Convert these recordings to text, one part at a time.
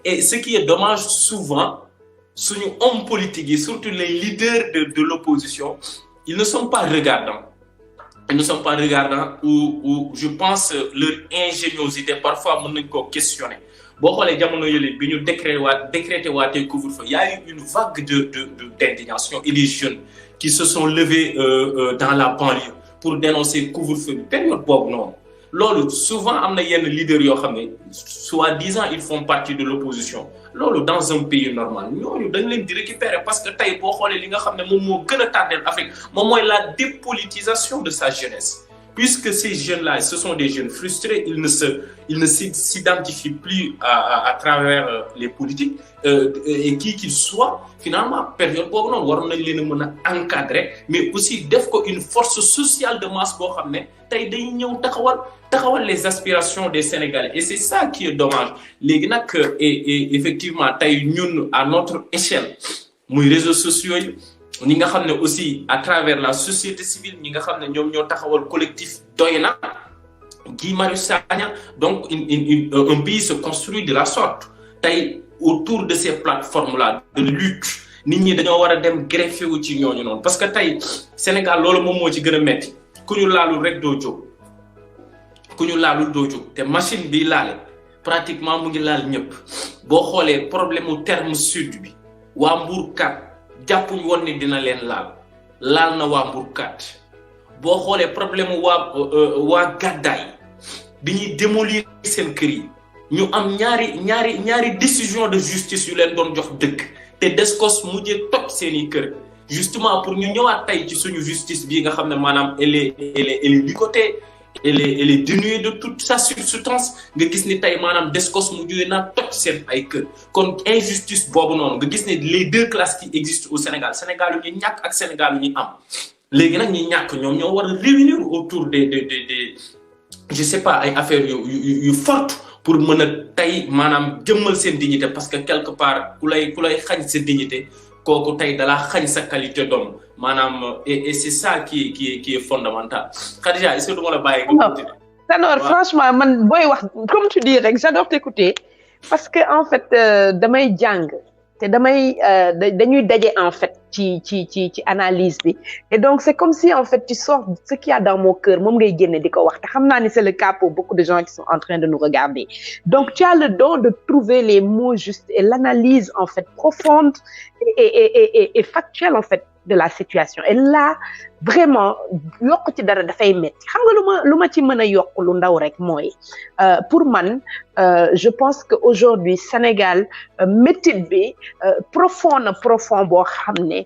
Et ce qui est dommage, souvent, sur nos hommes politiques et surtout les leaders de l'opposition, ils ne sont pas regardants. Ils ne sont pas regardants ou je pense leur ingéniosité parfois mën nañ koo questionner. Boo xoolee jamono yële bi ñu décrété waatee couvre-feu, il y a eu une vague d'indignation et les jeunes qui se sont levés dans la banlieue pour dénoncer couvre-feu bi période boobu noonu. Loolu souvent am na yenn leaders yoo xam ne soi-disant ils font partie de l'opposition. Loolu dans un pays normal ñooñu dañ leen di récupérer parce que tey boo xoolee li nga xam ne moom moo gën a tardeel Afrique moom mooy la dépolitisation de sa jeunesse. Puisque ces jeunes-là, ce sont des jeunes frustrés, ils ne s'identifient plus à travers les politiques et qui qu'ils soient, finalement, période boobu noonu waroon nañ leen a mën a encadrer, mais aussi def ko une force sociale de masse boo xam ne tey day ñëw taxawal les aspirations des Sénégalais. Et c'est ça qui est dommage. Léegi nag et effectivement tey ñun à notre échelle muy réseaux sociaux yi. ñi nga xam ne aussi à travers la société civile ñi nga xam ne ñoom ñoo taxawal collectif Doyna Guy Marius Sagna donc un pays se construit de la sorte tey autour de ces plateformes là de lutte nit ñi dañoo war a dem greffé wu ci ñooñu noonu parce que tey Sénégal loolu moom moo ci gën a metti ku ñu laalul rek doo jóg te machine bi laale pratiquement mu ngi laal ñëpp boo xoolee problème mu terme sud bi waa Mbourkat jàppuñ woon ne dina leen laal na waa Mbourkat boo xoolee problème waa Gàddaay bi ñuy démolir seen kër yi ñu am ñaari décision de justice yu leen doon jox dëkk te Descos mujjee toj seeni kër justement pour ñu ñëwaat tey ci suñu justice bii nga xam ne maanaam elle est ligotée elle est dénuée de toute sa substance nga gis ni tey maanaam Descos mu jógee naa toj seen ay kër kon injustice boobu noonu nga gis ne les deux classes qui existent au Sénégal yu ñu ñàkk ak Sénégal yu ñu am léegi nag ñi ñàkk ñoom ñoo war a réunir autour des je sais pas ay affaires yu fortes pour mën a tey maanaam jëmmal seen dignité parce que quelque part ku lay xañ sa dignité kooku tey dalaa xañ sa qualité d'homme maanaam et c'est ça qui est fondamental. Khadija est-ce que du ma la bàyyi nga continuer. Tanor franchement man booy wax comme tu dis rek j'adore t'écouter parce que en fait damay jàng te dañuy daje en fait ci analyse bi et donc c'est comme si en fait tu sors ce qu'il y a dans mon cœur moom ngay génne di ko wax te xam naa ni c'est le cas pour beaucoup de gens qui sont en train de nous regarder donc tu as le don de trouver les mots justes et l'analyse en fait profonde et factuelle en fait de la situation et là vraiment yokk ci dara dafay métti xam nga lu ma ci mën a yokk lu ndaw rek mooy pour man je pense que aujourd'hui Sénégal métit bi profond boo xam ne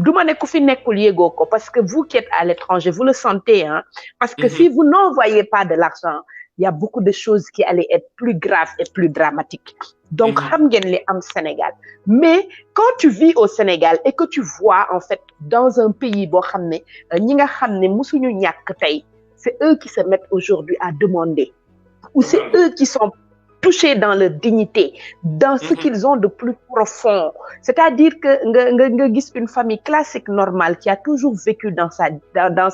du ma ne ku fi nekkul yéegoo ko parce que vous qui êtes à l'étranger vous le sentez hein parce que si vous n'envoyez pas de l'argent il y a beaucoup de choses qui allaient être plus graves et plus dramatiques donc xam ngeen li am Sénégal mais quand tu vis au Sénégal et que tu vois en fait dans un pays boo xam ne ñi nga xam ne musuñu ñàkk tey c'est eux qui se mettent aujourd'hui à demander ou c'est eux qui sont touchés dans leur dignité dans ce qu'ils ont de plus profond c'est-à-dire que nga gis une famille classique normale qui a toujours vécu dans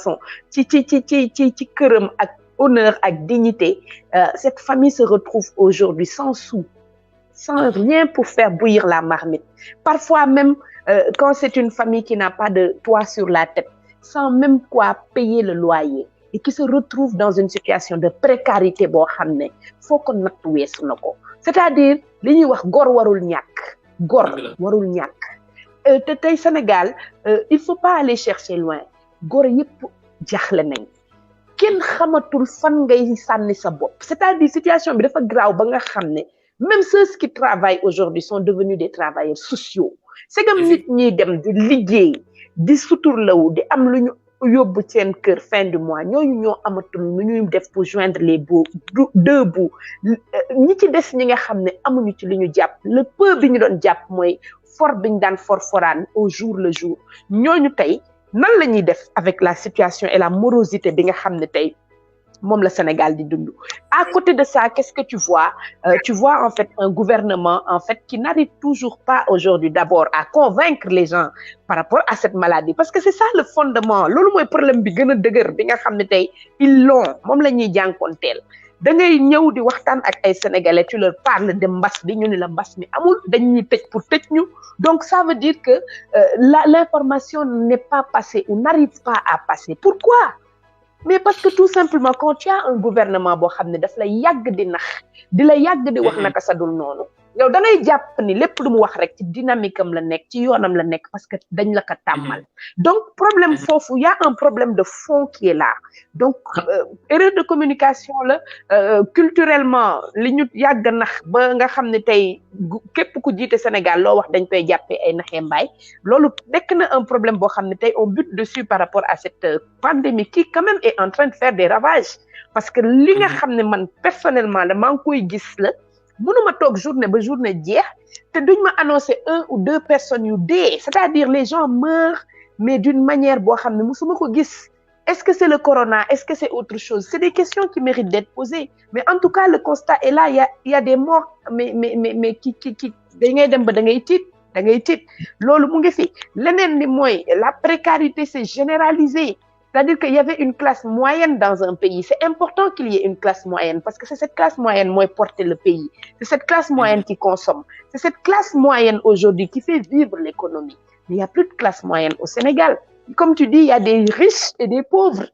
son ci këram ak honneur ak dignité cette famille se retrouve aujourd'hui sans sou sans rien pour faire bouillir la marmite parfois même quand c'est une famille qui n'a pas de toit sur la tête sans même quoi payer le loyer et qui se retrouve dans une situation de précarité boo xam ne foo ko natt weesu na ko c'est-à-dire li ñuy wax góor warul ñàkk te tey Sénégal il faut pas aller chercher loin góor yëpp jaaxle nañ kenn xamatul fan ngay sànni sa bopp c'est-à-dire situation bi dafa graaw ba nga xam ne même ceux qui travaillent aujourd'hui sont devenus des travailleurs sociaux c'est comme nit ñi dem di liggéey di suturlawu di am lu ñu yóbbu seen kër fin du mois ñooñu ñoo amatul nu ñuy def pour joindre les deux bouts ñi ci des ñi nga xam ne amuñu ci li ñu jàpp le peu bi ñu doon jàpp mooy for bi ñu daan foraan au jour le jour ñooñu tey nan la ñuy def avec la situation et la morosité bi nga xam ne tey moom la Sénégal di dund à côté de ça qu'est-ce que tu vois en fait un gouvernement en fait qui n'arrive toujours pas aujourd'hui d'abord à convaincre les gens par rapport à cette maladie parce que c'est ça le fondement loolu mooy problème bi gën a dëgër bi nga xam ne tey ils l'ont moom la ñuy jànkoonteel da ngay ñëw di waxtaan ak ay sénégalais tu leur parles de mbas bi ñu ne la mbas mi amul dañuy tëj pour tëj ñu donc ça veut dire que l'information n'est pas passée ou n'arrive pas à passer pourquoi mais parce que tout simplement quand tu as un gouvernement boo xam ne daf la yàgg di nax di la yàgg di wax naka sa dul noonu yow da ngay jàpp ni lépp lu mu wax rek ci dynamique am la nekk ci yoonam la nekk parce que dañ la ko tàmmal donc problème foofu y a un problème de fond qui est là donc erreur de communication la culturellement li ñu yàgg nax ba nga xam ne tey képp ku jiite Sénégal loo wax dañ koy jàppee ay naxee mbaay loolu nekk na un problème boo xam ne tey on bute dessus par rapport à cette pandémie qui quand même est en train de faire des ravages parce que li nga xam ne man personnellement la maa ngi koy gis la mënuma toog journée ba journée jeex te duñ ma annoncer 1 ou 2 personnes yu dee c'est-à-dire les gens meurent mais d'une manière boo xam ne musuma ko gis est-ce que c'est le corona est-ce que c'est autre chose c'est des questions qui méritent d'être posées mais en tout cas le constat est là il y a des morts mais qui da ngay dem ba da ngay tiit loolu mu ngi fi leneen li mooy la précarité c'est généralisé c'est-à-dire qu'il y avait une classe moyenne dans un pays. C'est important qu'il y ait une classe moyenne parce que c'est cette classe moyenne qui porte le pays. C'est cette classe moyenne qui consomme. C'est cette classe moyenne aujourd'hui qui fait vivre l'économie. Mais il n'y a plus de classe moyenne au Sénégal. Comme tu dis, il y a des riches et des pauvres.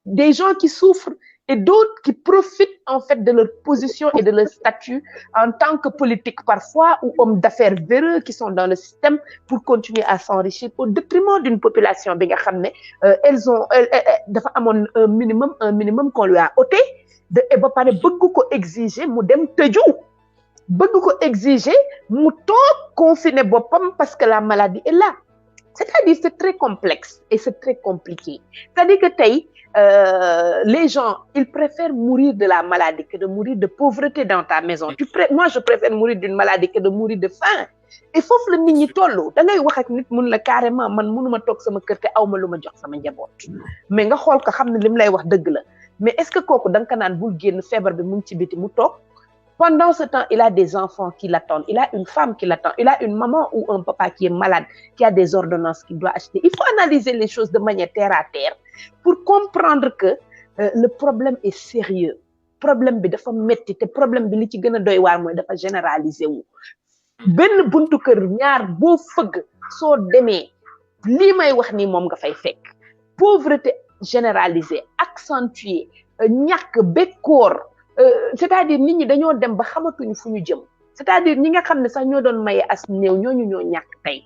Des gens qui souffrent et d'autres qui profitent en fait de leur position et de leur statut en tant que politique parfois ou hommes d'affaires véreux qui sont dans le système pour continuer à s'enrichir au détriment d'une population bi nga xam ne elles ont dafa amoon un minimum qu'on lui a ôté de et ba pare bëgg ko exiger mu dem tëju bëgg ko exiger mu toog confiner boppam parce que la maladie est là c'est-à-dire c'est très complexe et c'est très compliqué c'est-à-dire que tey les gens ils préfèrent mourir de la maladie que de mourir de pauvreté dans ta maison moi je préfère mourir d'une maladie que de mourir de faim et foofu la nit ñi tollu da ngay wax ak nit mun la carrément man mënuma toog sama kër te awma lu ma jox sama njaboot mais nga xool ko xam ne li mu lay wax dëgg la mais est-ce que kooku da nga ko naan bul génn feebar bi mu ngi ci biti mu toog pendant ce temps il a des enfants qui l'attendent il a une femme qui l'attend il a une maman ou un papa qui est malade qui a des ordonnances qu'il doit acheter il faut analyser les choses de manière terre à terre pour comprendre que le problème est sérieux problème bi dafa metti te problème bi li ci gën a doy waar mooy dafa généraliser wu benn buntu kër ñaar boo fëgg soo demee lii may wax nii moom nga fay fekk pauvreté généralisée accentuée ñàkk bekkoor c'est-à-dire nit ñi dañoo dem ba xamatuñu fu ñu jëm c'est-à-dire ñi nga xam ne sax ñoo doon maye as néew ñooñu ñoo ñàkk tey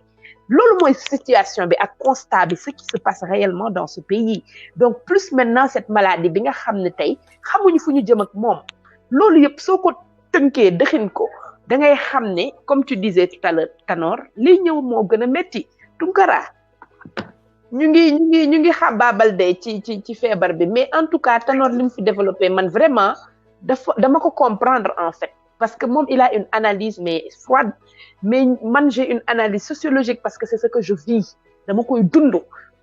loolu mooy situation bi ak constat bi ce qui se passe réellement dans ce pays donc plus maintenant cette maladie bi nga xam ne tey xamuñu fu ñu jëm ak moom loolu yëpp soo ko tënkee dëxin ko da ngay xam ne comme tu disais tout à l'heure Tanor li ñëw moo gën a métti Tunkara ñu ngi xabaabal de ci feebar bi mais en tout cas Tanor li mu fi développé man vraiment dama ko comprendre en fait parce que moom il a une analyse mais froide mais man j'ai une analyse sociologique parce que c'est ce que je vis dama koy dund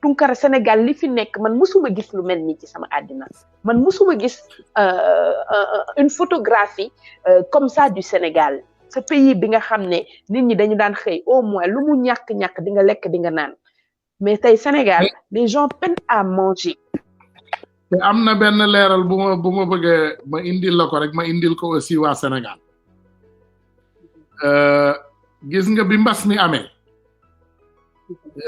Tunkara Sénégal li fi nekk man musuma gis lu mel nii ci sama àddina man musuma gis une photographie comme ça du Sénégal ce pays bi nga xam ne nit ñi dañu daan xëy au moins lu mu ñàkk di nga lekk di nga naan mais tey Sénégal les gens peinent à manger. te am na benn leeral bu ma bëggee ma indil la ko rek ma indil ko aussi waa Sénégal gis nga bi mbas mi amee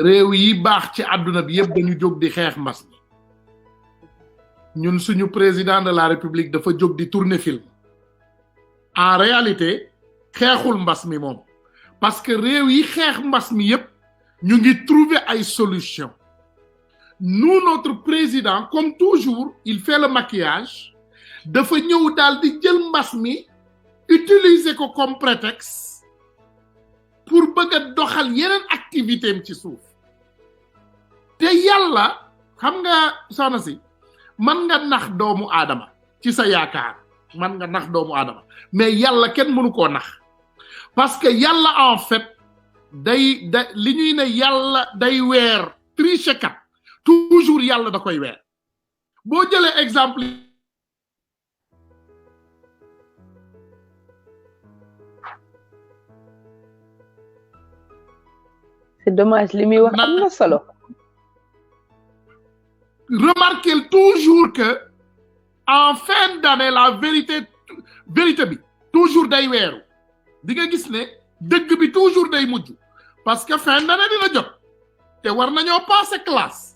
réew yi baax ci àdduna bi yëpp dañu jóg di xeex mbas mi ñun suñu président de la République dafa jóg di tourner film en réalité xeexul mbas mi moom parce que réew yi xeex mbas mi yëpp ñu ngi trouver ay solution nous notre président comme toujours il fait le maquillage dafa ñëw daal di jël mbas mi utiliser ko comme prétexte pour bëgg a doxal yeneen activité am ci suuf te yàlla xam nga soxna si man nga nax doomu aadama ci sa yaakaar man nga nax doomu aadama mais yàlla kenn mënu koo nax parce que yàlla en fait li ñuy ne yàlla day weer tricher kat toujours yàlla da koy weer boo jëlee exemple c'est dommage li muy wax am na solo remarquez toujours que en fin d'année la vérité bi toujours day weeru di nga gis ne dëgg bi toujours day mujj parce que fin d'année dina jot te war nañoo passer classe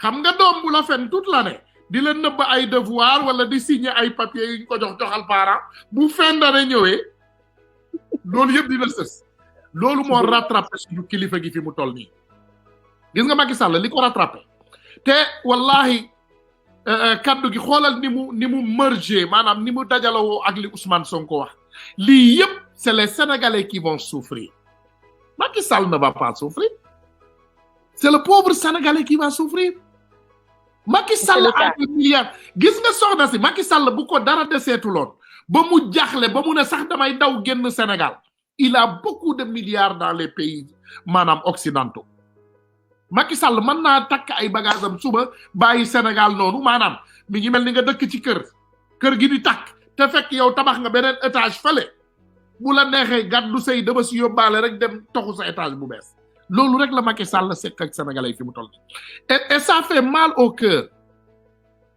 xam nga doom bu la fen toute l'année di leen nëbb ay devoir wala di signer ay papier yu ñu ko joxal parent bu fin d'année ñëwee loolu yëpp dina sës loolu moo rattrapé suñu kilifa gi fi mu toll nii gis nga Macky Sall li ko rattrapé te wallahi kaddu gi xoolal ni mu merger maanaam ni mu dajalawoo ak li Ousmane Sonko wax lii yëpp c'est les Sénégalais qui vont souffrir Macky Sall ne va pas souffrir c'est le pauvre Sénégalais qui va souffrir Macky Sall a des milliards gis nga soxna si Macky Sall bu ko dara deseetuloon ba mu jaxle ba mu ne sax damay daw génn Sénégal il a beaucoup de milliards dans les pays maanaam occidentaux Macky Sall mën naa takk ay bagages am suba bàyyi Sénégal noonu maanaam mi ngi mel ni nga dëkk ci kër gi di takk te fekk yow tabax nga beneen étage fële bu la neexee gàddu say dama si yóbbaale rek dem toxu sa étage bu bees loolu rek la Macky Sall sekk ak Sénégalais fi mu toll et ça fait mal au cœur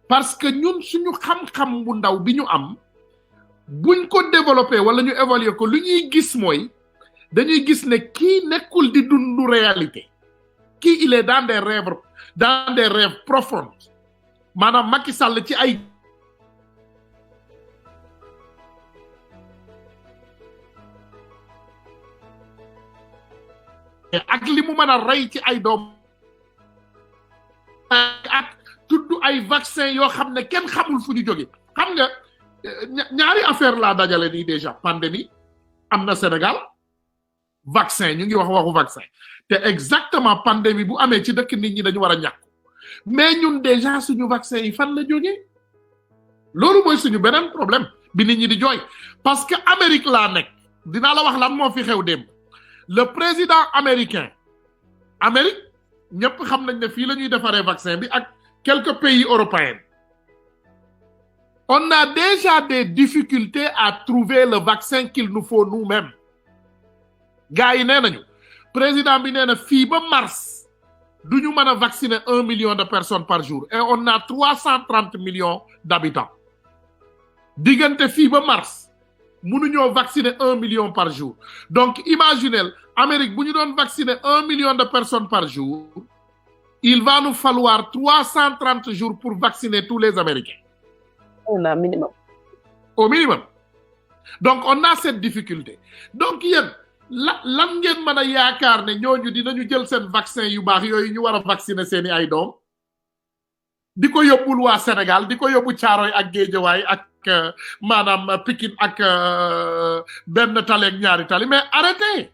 parce que ñun suñu xam-xam bu ndaw bi ñu am buñ ko développé wala ñu évaluer ko lu ñuy gis mooy dañuy gis ne kii nekkul di dundu réalité kii il est dans des rêves profonds maanaam Macky Sall ci ay ak li mu mën a rey ci ay doom ak tudd ay vaccin yoo xam ne kenn xamul fu ñu jóge xam nga ñaari affaire laa dajale nii déjà pandémie am na Sénégal vaccin ñu ngi waxu vaccin te exactement pandémie bu amee ci dëkk nit ñi dañu war a ñàkk mais ñun déjà suñu vaccin yi fan la jógee loolu mooy suñu beneen problème bi nit ñi di jooy parce que Amérique laa nekk dinaa la wax lan moo fi xew démb le président américain Amérique ñëpp xam nañ ne fii la ñuy defaree vaccin bi ak quelques pays européens on a déjà des difficultés à trouver le vaccin qu'il nous faut nous-mêmes gars yi nee nañu président bi nee na fii ba mars du ñu mën a vacciner 1 million de personnes par jour et on a 330 millions d'habitants diggante fii ba mars mënuñoo vacciner 1 million par jour donc imaginez Amérique bu ñu doon vacciner 1 million de personnes par jour il va nous falloir 330 jours pour vacciner tous les Américains. On a minimum. Au minimum. Donc on a cette difficulté donc yéen lan ngeen mën a yaakaar ne ñooñu dinañu jël seen vaccin yu baax yooyu ñu war a vacciner seeni ay doom di ko yóbbul waa Sénégal di ko yóbbu Caaroy ak Géejawaay ak maanaam Pikine ak benn tali ak ñaari tali mais arrêtez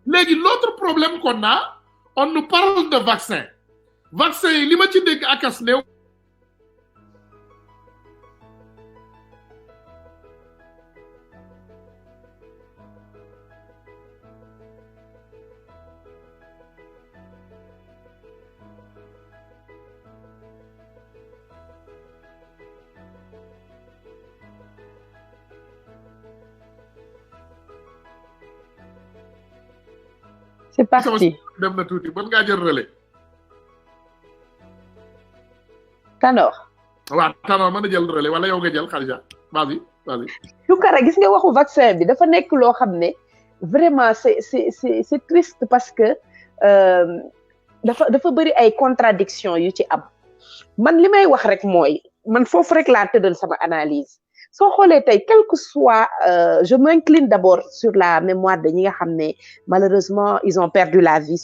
léegi l'autre problème qu'on a on nous parle de vaccin yi li ma ci dégg akas néew c'est parti dem na tuuti mën ngaa jël relais Tanor waaw Tanor mën na jël relais wala yow nga jël Khadija vas-y Tounkara gis nga waxu vaccin bi dafa nekk loo xam ne vraiment c'est triste parce que dafa bëri ay contradiction yu ci am man li may wax rek mooy man foofu rek laa tëddal sama analyse soo xoolee tey quel que soit je m'incline d'abord sur la mémoire de ñi nga xam ne malheureusement ils ont perdu la vie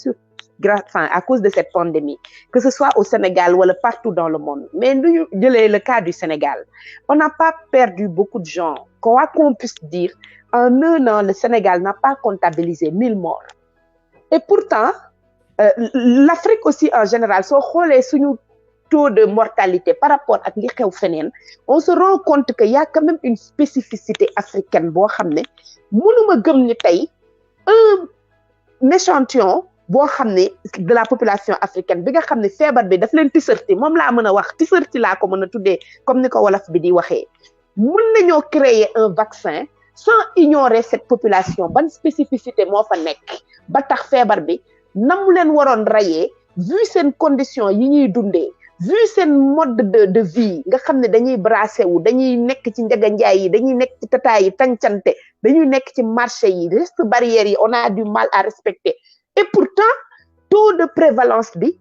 à cause de cette pandémie que ce soit au Sénégal wala partout dans le monde mais lu ñu jëlee le cas du Sénégal on n'a pas perdu beaucoup de gens quoi qu'on puisse dire en 1 an le Sénégal n'a pas comptabilisé 1000 morts et pourtant l'Afrique aussi en général soo xoolee suñu taux de mortalité par rapport ak li xew feneen on se rend compte que y a quand même une spécificité africaine boo xam ne mënuma gëm ni tey un échantillon boo xam ne de la population africaine bi nga xam ne feebar bi daf leen tisërti moom laa mën a wax tisërti laa ko mën a tuddee comme ni ko wolof bi di waxee mën nañoo créer un vaccin sans ignorer cette population ban spécificité moo fa nekk ba tax feebar bi nam leen waroon rayee vu seen condition yi ñuy dundee vu seen mode de vie nga xam ne dañuy brassé wu dañuy nekk ci njaga njaay yi dañuy nekk ci tataay yi tàncante dañuy nekk ci marché yi gestes barrières yi on a du mal à respecter et pourtant taux de prévalence bi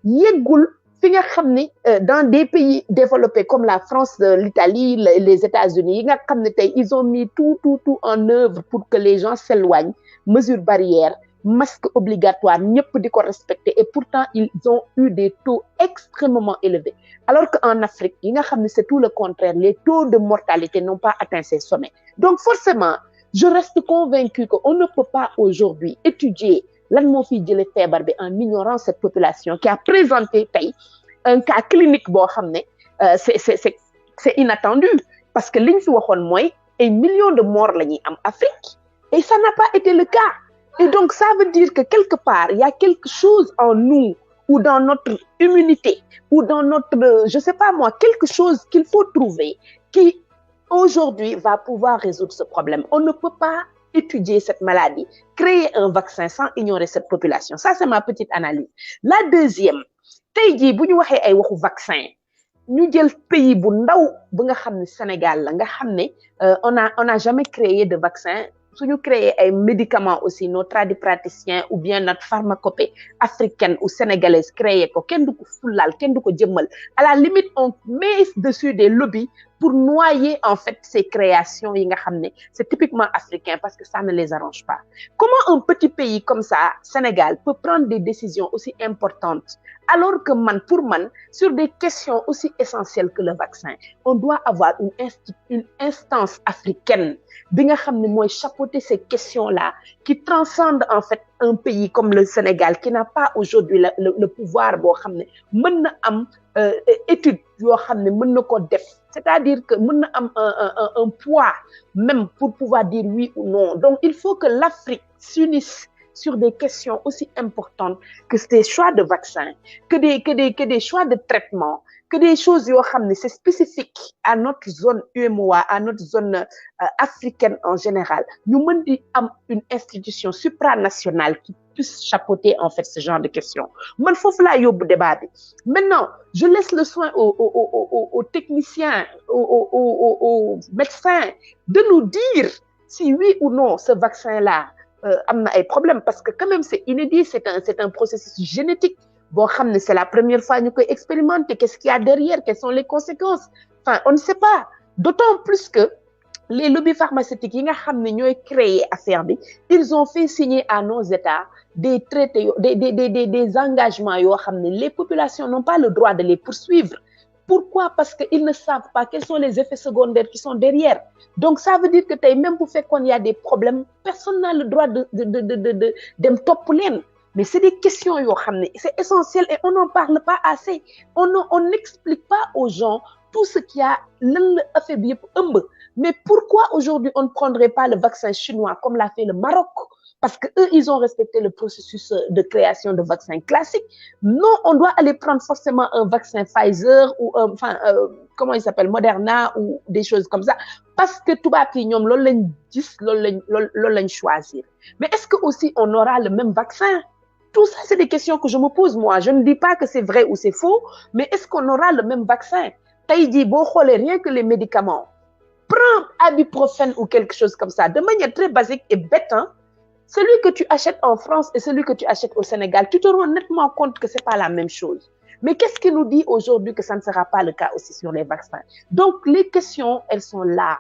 yeggul fi nga xam ne dans des pays développés comme la France l'Italie les États-Unis yi nga xam ne tey ils ont mis tout en œuvre pour que les gens s'éloignent mesures barrières masque obligatoire ñëpp di ko respecter et pourtant ils ont eu des taux extrêmement élevés alors qu'en Afrique yi nga xam ne c'est tout le contraire les taux de mortalité n'ont pas atteint ces sommets donc forcément je reste convaincue qu'on ne peut pas aujourd'hui étudier lan moo fiy jëlee feebar bi en ignorant cette population qui a présenté tey un cas clinique boo xam ne c'est inattendu parce que liñ fi waxoon mooy ay millions de morts la ñuy am Afrique et ça n'a pas été le cas et donc ça veut dire que quelque part il y a quelque chose en nous ou dans notre immunité ou dans notre je sais pas moi quelque chose qu'il faut trouver qui aujourd'hui va pouvoir résoudre ce problème on ne peut pas étudier cette maladie créer un vaccin sans ignorer cette population ça c'est ma petite analyse la deuxième tey jii bu ñu waxee ay waxu vaccin ñu jël pays bu ndaw bu nga xam ne Sénégal la nga xam ne on a jamais créé de vaccin suñu créer ay médicaments aussi nos tradipraticiens ou bien notre pharmacopée africaine ou sénégalaise créer ko kenn du ko fullaal kenn du ko jëmmal à la limite on met dessus des lobbies pour noyer en fait ces créations yi nga xam ne c'est typiquement africain parce que ça ne les arrange pas comment un petit pays comme ça Sénégal peut prendre des décisions aussi importantes alors que pour man sur des questions aussi essentielles que le vaccin on doit avoir une instance africaine bi nga xam ne mooy chapeauter ces questions-là qui transcendent en fait un pays comme le Sénégal qui n'a pas aujourd'hui le pouvoir boo xam ne mën na am étude yoo xam ne mën na ko def c'est-à-dire que mën na am un poids même pour pouvoir dire oui ou non donc il faut que l'Afrique s'unisse sur des questions aussi importantes que des choix de vaccins, que des choix de traitement, que des choses yoo xam ne c'est spécifique à notre zone UEMOA, à notre zone africaine en général. Ñu mën di am une institution supranationale qui puisse chapeauter en fait ce genre de questions. Man foofu laa yóbbu débat bi. Maintenant, je laisse le soin aux techniciens, aux médecins de nous dire si oui ou non ce vaccin-là am na ay problèmes parce que quand même c'est inédit, c'est un processus génétique. Bon, c'est la première fois que nous expérimentons. Qu'est-ce qu'il y a derrière? Quelles sont les conséquences? Enfin, on ne sait pas. D'autant plus que les lobbies pharmaceutiques qui ont créé l'affaire, ils ont fait signer à nos États des traités, des engagements. Les populations n'ont pas le droit de les poursuivre. Pourquoi? Parce qu'ils ne savent pas quels sont les effets secondaires qui sont derrière. Donc, ça veut dire que même pour faire qu'on y a des problèmes, personne n'a le droit de top lane. Mais c'est des questions, c'est essentiel et on n'en parle pas assez. On n'explique pas aux gens tout ce qu'il y a l'affaibli. Mais pourquoi aujourd'hui on ne prendrait pas le vaccin chinois comme l'a fait le Maroc? Parce que eux, ils ont respecté le processus de création de vaccins classiques. Non, on doit aller prendre forcément un vaccin Pfizer ou comment il s'appelle, Moderna ou des choses comme ça. Parce que tout va bien, l'on choisir. Mais est-ce que aussi on aura le même vaccin? Tout ça, c'est des questions que je me pose, moi. Je ne dis pas que c'est vrai ou c'est faux, mais est-ce qu'on aura le même vaccin? Taïdi, bon, rien que les médicaments. Prends ibuprofène ou quelque chose comme ça, de manière très basique et bête, hein? Celui que tu achètes en France et celui que tu achètes au Sénégal, tu te rends nettement compte que c'est pas la même chose. Mais qu'est-ce qui nous dit aujourd'hui que ça ne sera pas le cas aussi sur les vaccins? Donc, les questions, elles sont là.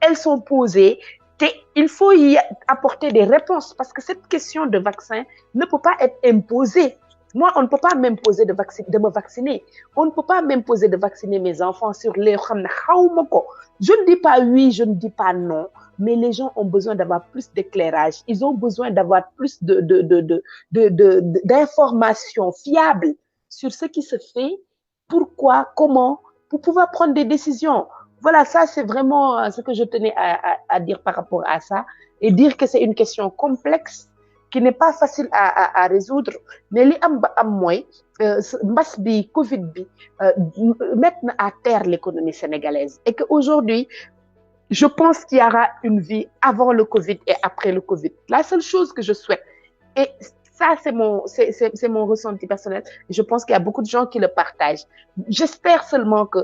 Elles sont posées. Il faut y apporter des réponses parce que cette question de vaccin ne peut pas être imposée. Moi, on ne peut pas m'imposer de me vacciner. On ne peut pas m'imposer de vacciner mes enfants sur les... Je ne dis pas oui, je ne dis pas non, mais les gens ont besoin d'avoir plus d'éclairage. Ils ont besoin d'avoir plus d'informations fiables sur ce qui se fait, pourquoi, comment, pour pouvoir prendre des décisions. Voilà, ça c'est vraiment ce que je tenais à dire par rapport à ça et dire que c'est une question complexe qui n'est pas facile à résoudre, mais li am moy mbas bi Covid bi mettre à terre l'économie sénégalaise et que aujourd'hui je pense qu'il y aura une vie avant le Covid et après le Covid. La seule chose que je souhaite et Ça, c'est mon ressenti personnel. Je pense qu'il y a beaucoup de gens qui le partagent. J'espère seulement que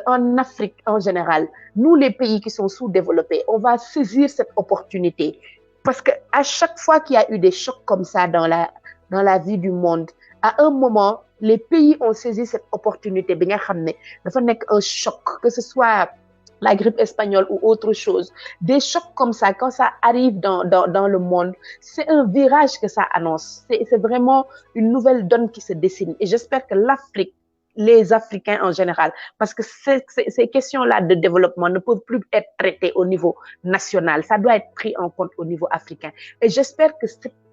en Afrique en général, nous les pays qui sont sous-développés, on va saisir cette opportunité. Parce que à chaque fois qu'il y a eu des chocs comme ça dans la vie du monde, à un moment, les pays ont saisi cette opportunité. Bi nga xam ne dafa nekk un choc, que ce soit la grippe espagnole ou autre chose. Des chocs comme ça, quand ça arrive dans le monde, c'est un virage que ça annonce. C'est vraiment une nouvelle donne qui se dessine. Et j'espère que l'Afrique, les Africains en général, parce que ces questions-là de développement ne peuvent plus être traitées au niveau national. Ça doit être pris en compte au niveau africain. Et j'espère que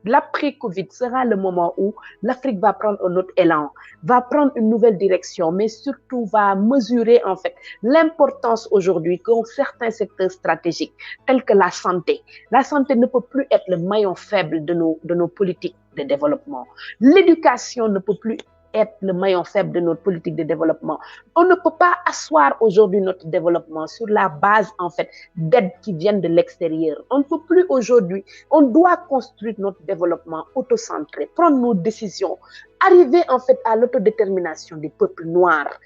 l'après-Covid sera le moment où l'Afrique va prendre un autre élan, va prendre une nouvelle direction, mais surtout va mesurer en fait l'importance aujourd'hui qu'ont certains secteurs stratégiques, tels que la santé. La santé ne peut plus être le maillon faible de nos politiques de développement. L'éducation ne peut plus être le maillon faible de notre politique de développement. On ne peut pas asseoir aujourd'hui notre développement sur la base, en fait, d'aides qui viennent de l'extérieur. On ne peut plus aujourd'hui, on doit construire notre développement autocentré, prendre nos décisions, arriver, en fait, à l'autodétermination des peuples noirs.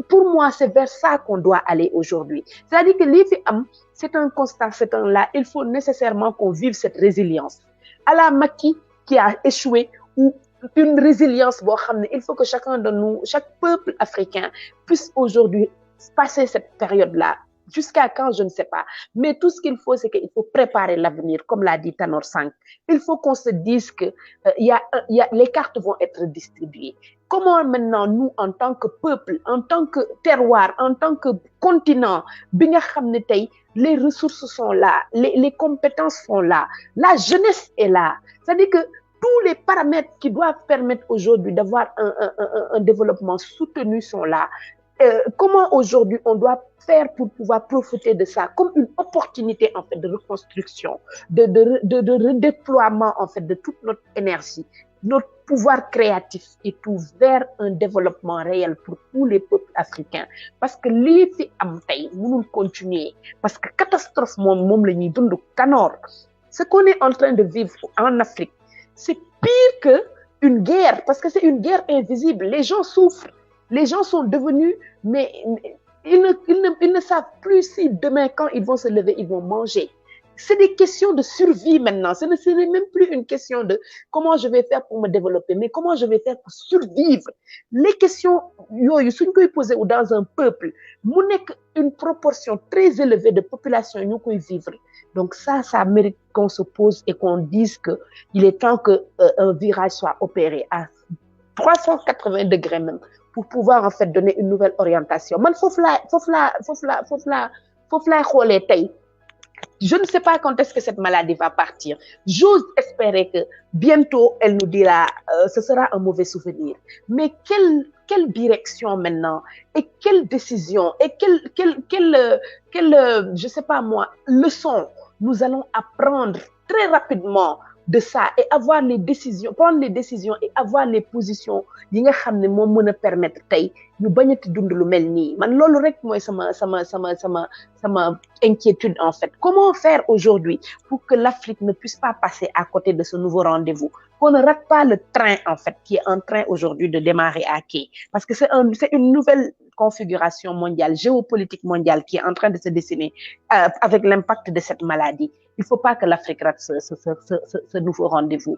Pour moi, c'est vers ça qu'on doit aller aujourd'hui. C'est-à-dire que l'IFIAM, c'est un constat, c'est un là. Il faut nécessairement qu'on vive cette résilience. À la Maki qui a échoué, ou une résilience, il faut que chacun de nous, chaque peuple africain puisse aujourd'hui passer cette période-là. Jusqu'à quand, je ne sais pas. Mais tout ce qu'il faut, c'est qu'il faut préparer l'avenir, comme l'a dit Tanor Sank. Il faut qu'on se dise que les cartes vont être distribuées. Comment maintenant, nous, en tant que peuple, en tant que terroir, en tant que continent, les ressources sont là, les compétences sont là, la jeunesse est là. C'est-à-dire que tous les paramètres qui doivent permettre aujourd'hui d'avoir un développement soutenu sont là. Comment aujourd'hui on doit faire pour pouvoir profiter de ça comme une opportunité en fait de reconstruction, de redéploiement en fait de toute notre énergie, notre pouvoir créatif et tout vers un développement réel pour tous les peuples africains. Parce que lii fi am tey mënul continuer parce que catastrophe moom la ñuy dund Tanor. Ce qu'on est en train de vivre en Afrique, c'est pire qu'une guerre, parce que c'est une guerre invisible. Les gens souffrent, les gens sont devenus, mais ils ne savent plus si demain, quand ils vont se lever, ils vont manger. C'est des questions de survie maintenant. Ce n'est même plus une question de comment je vais faire pour me développer, mais comment je vais faire pour survivre. Les questions, suñ koy poser dans un peuple, mu nekk une proportion très élevée de population ñu koy vivre. Donc ça mérite qu'on se pose et qu'on dise qu'il est temps qu'un virage soit opéré à 380 degrés même pour pouvoir en fait donner une nouvelle orientation. Man, faut xoolee tey. Je ne sais pas quand est-ce que cette maladie va partir. J'ose espérer que bientôt, elle nous dira, ce sera un mauvais souvenir. Mais quelle direction maintenant et quelle décision et quelle je sais pas moi, leçon nous allons apprendre très rapidement de ça et avoir les décisions, prendre les décisions et avoir les positions yi nga xam ne moom mën a permettre tey ñu bañati dund lu mel nii man loolu rek mooy sama inquiétude en fait. Comment faire aujourd'hui pour que l'Afrique ne puisse pas passer à côté de ce nouveau rendez-vous, qu'on ne rate pas le train en fait qui est en train aujourd'hui de démarrer à quai, parce que c'est une nouvelle configuration mondiale, géopolitique mondiale qui est en train de se dessiner avec l'impact de cette maladie. Il ne faut pas que l'Afrique rate ce nouveau rendez-vous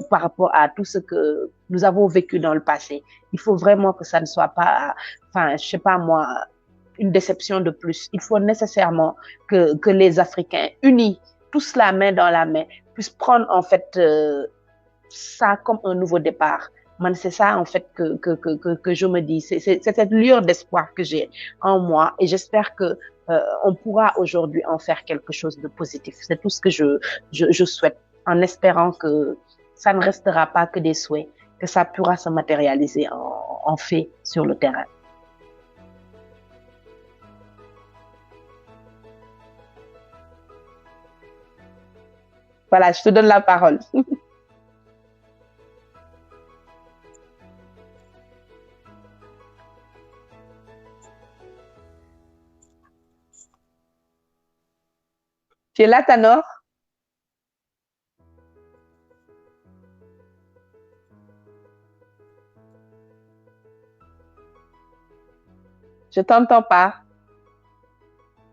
par rapport à tout ce que nous avons vécu dans le passé. Il faut vraiment que ça ne soit pas, enfin, je sais pas moi, une déception de plus. Il faut nécessairement que les Africains, unis, tous la main dans la main, puissent prendre en fait ça comme un nouveau départ. C'est ça en fait que je me dis. C'est cette lueur d'espoir que j'ai en moi et j'espère que on pourra aujourd'hui en faire quelque chose de positif. C'est tout ce que je souhaite, en espérant que ça ne restera pas que des souhaits, que ça pourra se matérialiser en fait sur le terrain. Voilà, je te donne la parole. Tu es là, Tanor? Je t'entends pas.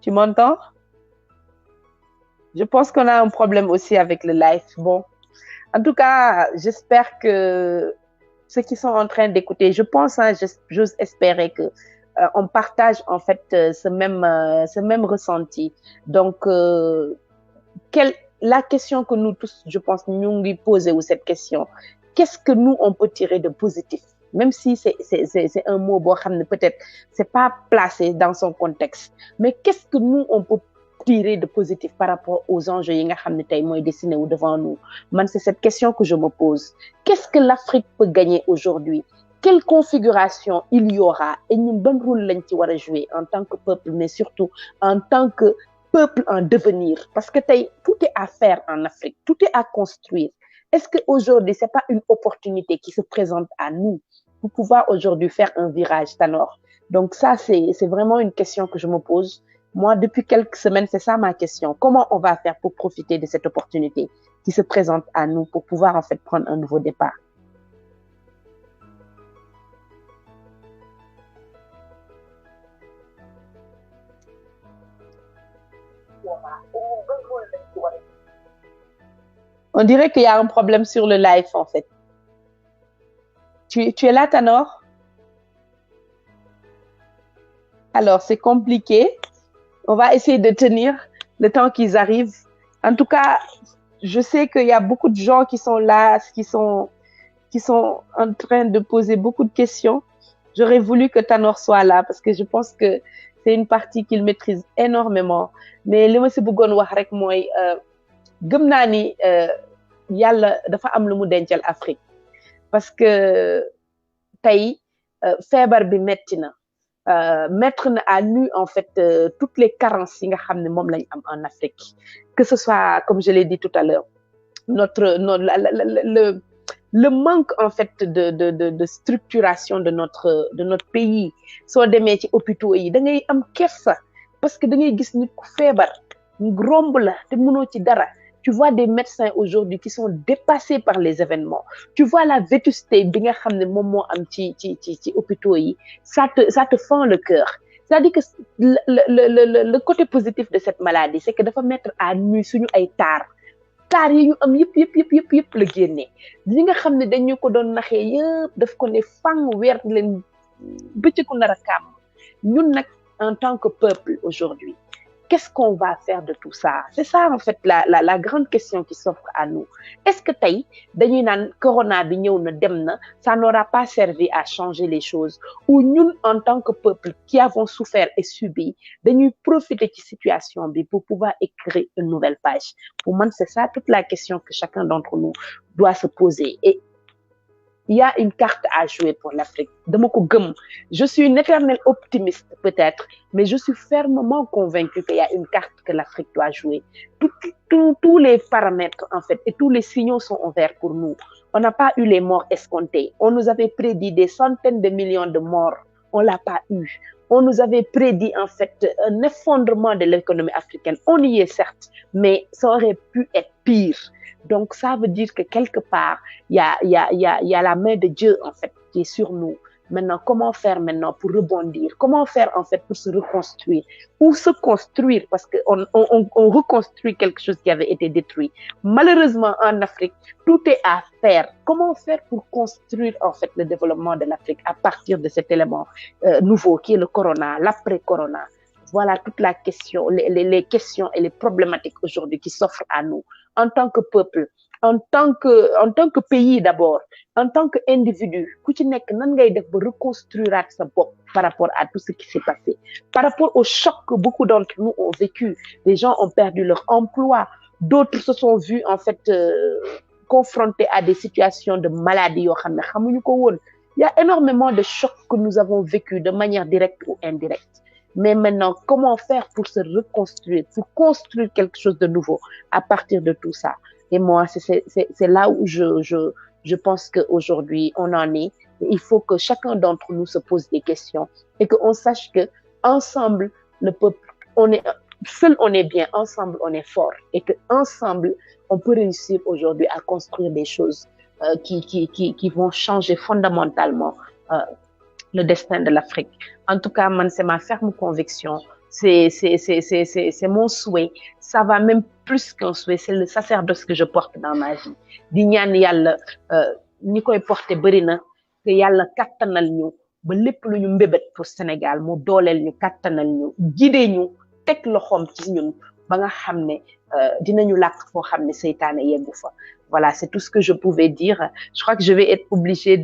Tu m'entends? Je pense qu'on a un problème aussi avec le live. Bon, en tout cas, j'espère que ceux qui sont en train d'écouter, je pense, hein, j'ose espérer que on partage en fait ce même ressenti. Donc, la question que nous tous, je pense, nous lui poser ou cette question, qu'est-ce que nous on peut tirer de positif? Même si c'est un mot peut-être c'est pas placé dans son contexte, mais qu'est-ce que nous on peut tirer de positif par rapport aux enjeux yi nga xam ne tey mooy dessiné wu devant nous? Man, c'est cette question que je me pose. Qu'est-ce que l'Afrique peut gagner aujourd'hui? Quelle configuration il y aura? Et ñun ban rôle lañ ci war a jouer en tant que peuple, mais surtout en tant que peuple en devenir? Parce que tey tout est à faire en Afrique, tout est à construire. Est-ce qu'aujourd'hui, c'est pas une opportunité qui se présente à nous pour pouvoir aujourd'hui faire un virage, Tanor? Donc ça, c'est vraiment une question que je me pose. Moi, depuis quelques semaines, c'est ça ma question. Comment on va faire pour profiter de cette opportunité qui se présente à nous pour pouvoir en fait prendre un nouveau départ? On dirait qu'il y a un problème sur le live en fait. Tu es là, Tanor? Alors, c'est compliqué. On va essayer de tenir le temps qu'ils arrivent. En tout cas, je sais qu'il y a beaucoup de gens qui sont là, qui sont en train de poser beaucoup de questions. J'aurais voulu que Tanor soit là parce que je pense que c'est une partie qu'il maîtrise énormément. Mais li ma si bëggoon wax rek mooy gëm naa ni yàlla dafa am lu mu dencal Afrique parce que tey feebar bi metti na. Mettre à nu en fait toutes les carences yi nga xam ne moom lañ am en Afrique, que ce soit comme je l'ai dit tout à l'heure le manque en fait de structuration de notre pays. Soo demee ci hôpitaux yi da ngay am kersa parce que da ngay gis nit ku feebar romb la te mënoo ci dara. Tu vois des médecins aujourd'hui qui sont dépassés par les événements. Tu vois la vétusté bi nga xam ne moom moo am ci hôpitaux yi. Ça te fend le cœur. C'est-à-dire que le côté positif de cette maladie, c'est que dafa mettre à nu suñu ay taar yi ñu am yëpp la génne. Li nga xam ne dañu ko doon naxee yëpp daf ko ne fang weer leen bëccëgu nar a kàmm. Ñun nag en tant que peuple aujourd'hui, qu'est-ce qu'on va faire de tout ça? C'est ça, en fait, la grande question qui s'offre à nous. Est-ce que tey dañuy naan corona bi ñëw na dem na, ça n'aura pas servi à changer les choses? Ou ñun, en tant que peuple qui avons souffert et subi, dañuy profiter de situation bi pour pouvoir écrire une nouvelle page? Pour moi, c'est ça toute la question que chacun d'entre nous doit se poser. Et il y a une carte à jouer pour l'Afrique. Je suis une éternelle optimiste peut-être, mais je suis fermement convaincue qu'il y a une carte que l'Afrique doit jouer. Tous les paramètres en fait et tous les signaux sont ouverts pour nous. On n'a pas eu les morts escomptés. On nous avait prédit des centaines de millions de morts. On l'a pas eu. On nous avait prédit en fait un effondrement de l'économie africaine. On y est certes, mais ça aurait pu être pire. Donc, ça veut dire que quelque part, il y a la main de Dieu, en fait, qui est sur nous. Maintenant, comment faire maintenant pour rebondir? Comment faire, en fait, pour se reconstruire? Ou se construire? Parce qu'on reconstruit quelque chose qui avait été détruit. Malheureusement, en Afrique, tout est à faire. Comment faire pour construire, en fait, le développement de l'Afrique à partir de cet élément nouveau qui est le corona, l'après-corona? Voilà toute la question, les questions et les problématiques aujourd'hui qui s'offrent à nous. En tant que peuple, en tant que pays d'abord, en tant qu'individu, ku ci nekk nan ngay def ba reconstruire sa bopp par rapport à tout ce qui s'est passé, par rapport au choc que beaucoup d'entre nous ont vécu. Les gens ont perdu leur emploi, d'autres se sont vus en fait confrontés à des situations de maladie yoo xam ne xamuñu ko woon. Il y a énormément de chocs que nous avons vécu de manière directe ou indirecte. Mais maintenant, comment faire pour se reconstruire, pour construire quelque chose de nouveau à partir de tout ça? Et moi, c'est là où je pense qu'aujourd'hui, on en est. Il faut que chacun d'entre nous se pose des questions et qu'on sache que ensemble, le peuple, seul on est bien, ensemble on est fort. Et que ensemble, on peut réussir aujourd'hui à construire des choses qui vont changer fondamentalement le destin de l'Afrique. En tout cas, man, c'est ma ferme conviction. C'est mon souhait. Ça va même plus qu'un souhait. C'est le sacerdoce que je porte dans ma vie. Di ñaan yàlla ñi koy porté bëri na que yàlla kattanal ñu ba lépp lu ñu mbébét pour Sénégal mu dooleel ñu kattanal ñu gidee ñu teg loxoom ci ñun ba nga xam ne dinañu làkk foo xam ne seytaane yeggu fa. Voilà, c'est tout ce que je pouvais dire. Je crois que je vais être obligée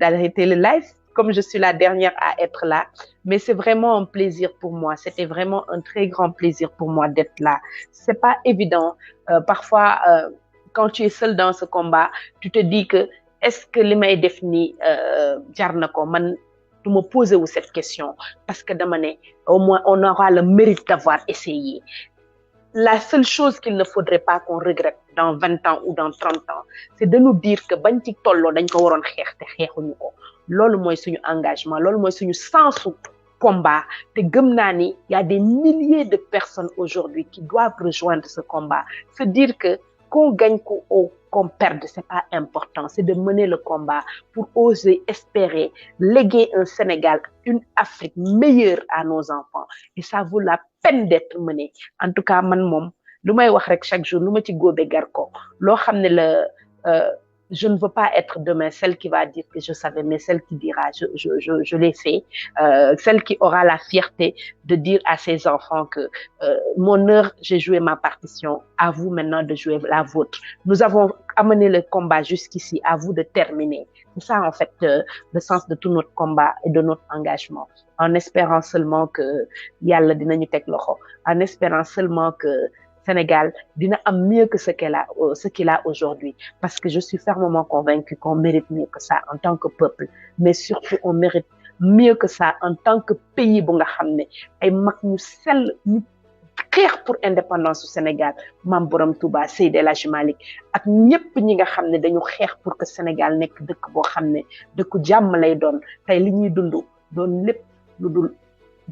d'arrêter le live, comme je suis la dernière à être là. Mais c'est vraiment un plaisir pour moi. C'était vraiment un très grand plaisir pour moi d'être là. C'est pas évident. Parfois, quand tu es seul dans ce combat, tu te dis que est-ce que li may def ni jar na ko man tu me poser cette question parce que dama ne au moins on aura le mérite d'avoir essayé. La seule chose qu'il ne faudrait pas qu'on regrette dans 20 ans ou dans 30 ans, c'est de nous dire que bañ ci tolloo dañ ko waroon xeex te xeexuñu ko. Loolu mooy suñu engagement, loolu mooy suñu sensu combat. Te gëm naa ni y a des milliers de personnes aujourd'hui qui doivent rejoindre ce combat. Se dire que qu'on gagne ou qu'on perde, c'est pas important. C'est de mener le combat pour oser espérer léguer un Sénégal, une Afrique meilleure à nos enfants. Et ça vaut la peine d'être mené. En tout cas, man mom, lu may wax rek chaque jour, lu ma ci góobe gar ko. Loo xam ne je ne veux pas être demain celle qui va dire que je savais, mais celle qui dira je l'ai fait, celle qui aura la fierté de dire à ses enfants que mon heure, j'ai joué ma partition, à vous maintenant de jouer la vôtre. Nous avons amené le combat jusqu'ici, à vous de terminer. C'est ça en fait le sens de tout notre combat et de notre engagement. En espérant seulement que yàlla dinañu teg loxo, en espérant seulement que Sénégal dina am mieux que ce qu'il a aujourd'hui, parce que je suis fermement convaincue qu'on mérite mieux que ça en tant que peuple, mais surtout on mérite mieux que ça en tant que pays bu nga xam ne ay mag ñu sell ñu xeex pour indépendance du Sénégal, Mame Borom Touba, Seydi El Hadji Malick ak ñëpp ñi nga xam ne dañu xeex pour que Sénégal nekk dëkk boo xam ne dëkku jàmm lay doon. Tey li ñuy dund doon lépp lu dul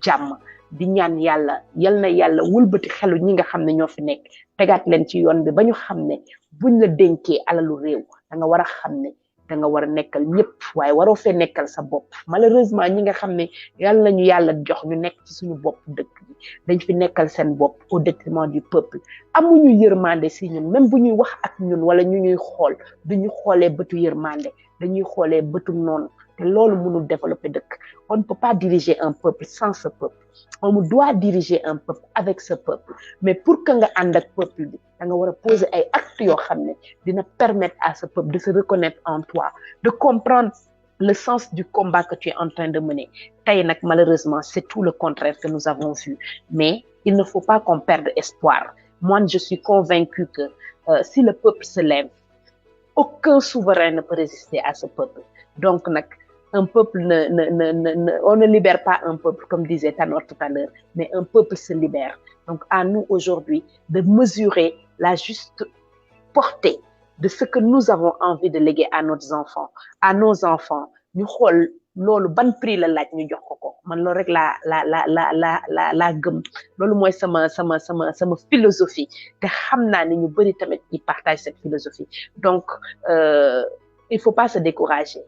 jàmm. Di ñaan yàlla yal na yàlla wëlbati xelu ñi nga xam ne ñoo fi nekk tegaat leen ci yoon bi ba ñu xam ne buñ la dénkee alalu réew da nga war a xam ne da nga war a nekkal ñëpp waaye waroo fee nekkal sa bopp. Malheureusement ñi nga xam ne yàlla ñu yàlla jox ñu nekk ci suñu bopp dëkk bi dañ fi nekkal seen bopp au détriment du peuple. Amuñu yërmande si ñun même bu ñuy wax ak ñun wala ñu ñuy xool duñu xoolee bëtu yërmande dañuy xoolee bëtu noonu te loolu mënul développer dëkk. On ne peut pas diriger un peuple sans ce peuple. On doit diriger un peuple avec ce peuple. Mais pour que nga ànd ak peuple bi da nga war a poser ay actes yoo xam ne dina permettre à ce peuple de se reconnaître en toi, de comprendre le sens du combat que tu es en train de mener. Tey nag malheureusement c'est tout le contraire que nous avons vu. Mais il ne faut pas qu'on perde espoir. Moi je suis convaincue que si le peuple se lève, aucun souverain ne peut résister à ce peuple. Donc nag un peuple on ne libère pas un peuple, comme disait Tanor tout à l'heure, mais un peuple se libère. Donc, à nous aujourd'hui de mesurer la juste portée de ce que nous avons envie de léguer à nos enfants. Ñu xool loolu ban prix la laaj ñu jox ko. Man loolu rek la gëm. Loolu mooy sama philosophie. Te xam naa ne ñu bari tamit ils partagent cette philosophie. Donc, il faut pas se décourager.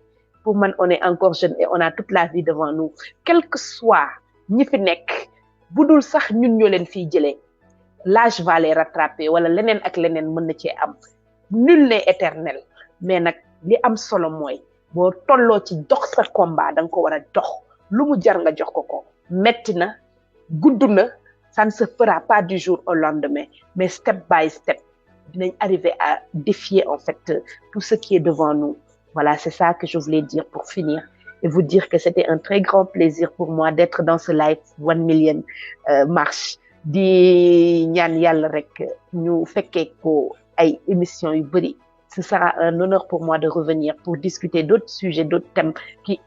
Pour moi, on est encore jeune et on a toute la vie devant nous. Quel que soit ñi fi nekk budul sax ñun ñoo leen fiy jëlee l'âge va les rattraper wala leneen ak leneen mën na cee am. Nul n'est éternel mais nag li am solo mooy boo tolloo ci dox sa combat da nga ko war a dox lu mu jar nga jox ko metti na gudd na ça ne se fera pas du jour au lendemain mais step by step dinañ arriver à défier en fait tout ce qui est devant nous. Voilà, c'est ça que je voulais dire pour finir et vous dire que c'était un très grand plaisir pour moi d'être dans ce live 1 million marche. Di ñaan yàlla rek ñu fekkee ko ay émissions yu bari. Ce sera un honneur pour moi de revenir pour discuter d'autres sujets, d'autres thèmes qui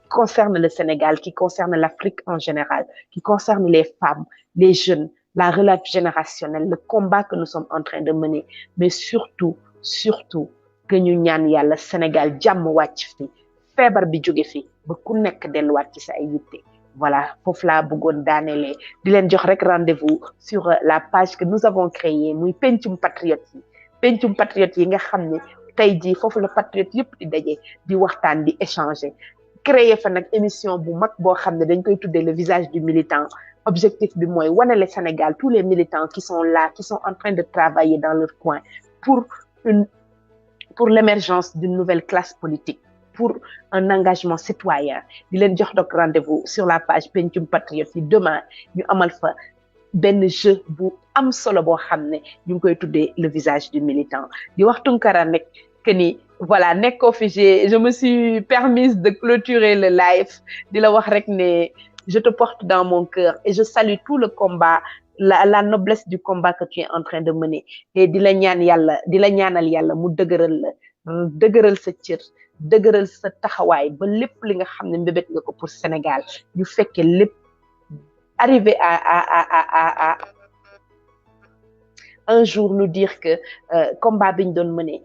concernent le Sénégal, qui concernent l'Afrique en général, qui concernent les femmes, les jeunes, la relève générationnelle, le combat que nous sommes en train de mener, mais surtout que ñu ñaan yàlla Sénégal jàmm wàcc fi feebar bi jóge fi ba ku nekk delluwaat ci sa ay yitte. Voilà, foofu laa bëggoon daanelee di leen jox rek rendez-vous sur la page que nous avons créée muy pencum patriote yi nga xam ne tey jii foofu la patriote yëpp di daje di waxtaan di échanger créer fa nag émission bu mag boo xam ne dañ koy tuddee le visage du militant objectif bi mooy wanale Sénégal tous les militants qui sont là qui sont en train de travailler dans leur coin pour l'émergence d'une nouvelle classe politique pour un engagement citoyen di leen jox donc rendez-vous sur la page Pencum Patriote yi demain ñu amal fa benn jeu bu am solo boo xam ne ñu ngi koy tuddee le visage du militant di wax Tunkara nekk que ni voilà nekkoo fi je me suis permise de clôturer le live di la wax rek ne je te porte dans mon cœur et je salue tout le combat la noblesse du combat que tu es en train de mener et di la ñaanal yàlla mu dëgëral sa cër dëgëral sa taxawaay ba lépp li nga xam ne mbébét nga ko pour Sénégal ñu fekkee lépp arriver à un jour nous dire que combat bi ñu doon mëne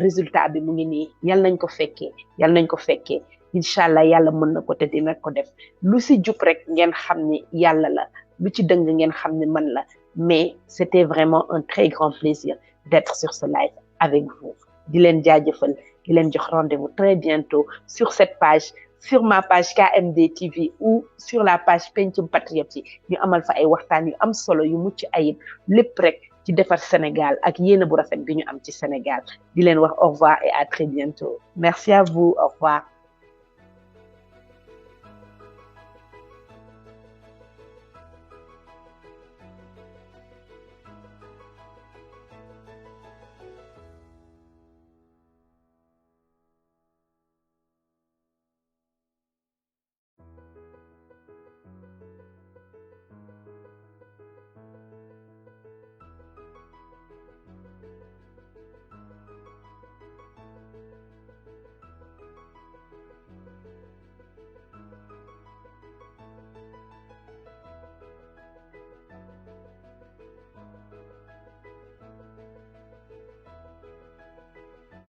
résultat bi mu ngi nii yal nañ ko fekkee incha allah yàlla mën na ko te dina ko def lu si jub rek ngeen xam ne yàlla la lu ci dëng ngeen xam ne man la mais c'était vraiment un très grand plaisir d'être sur ce live avec vous di leen jaajëfal di leen jox rendez-vous très bientôt sur cette page sur ma page KMD TV ou sur la page Pencum Patriote yi ñu amal fa ay waxtaan yu am solo yu mucc ayib lépp rek ci defar Sénégal ak yéene bu rafet bi ñu am ci Sénégal di leen wax au revoir et à très bientôt merci à vous au revoir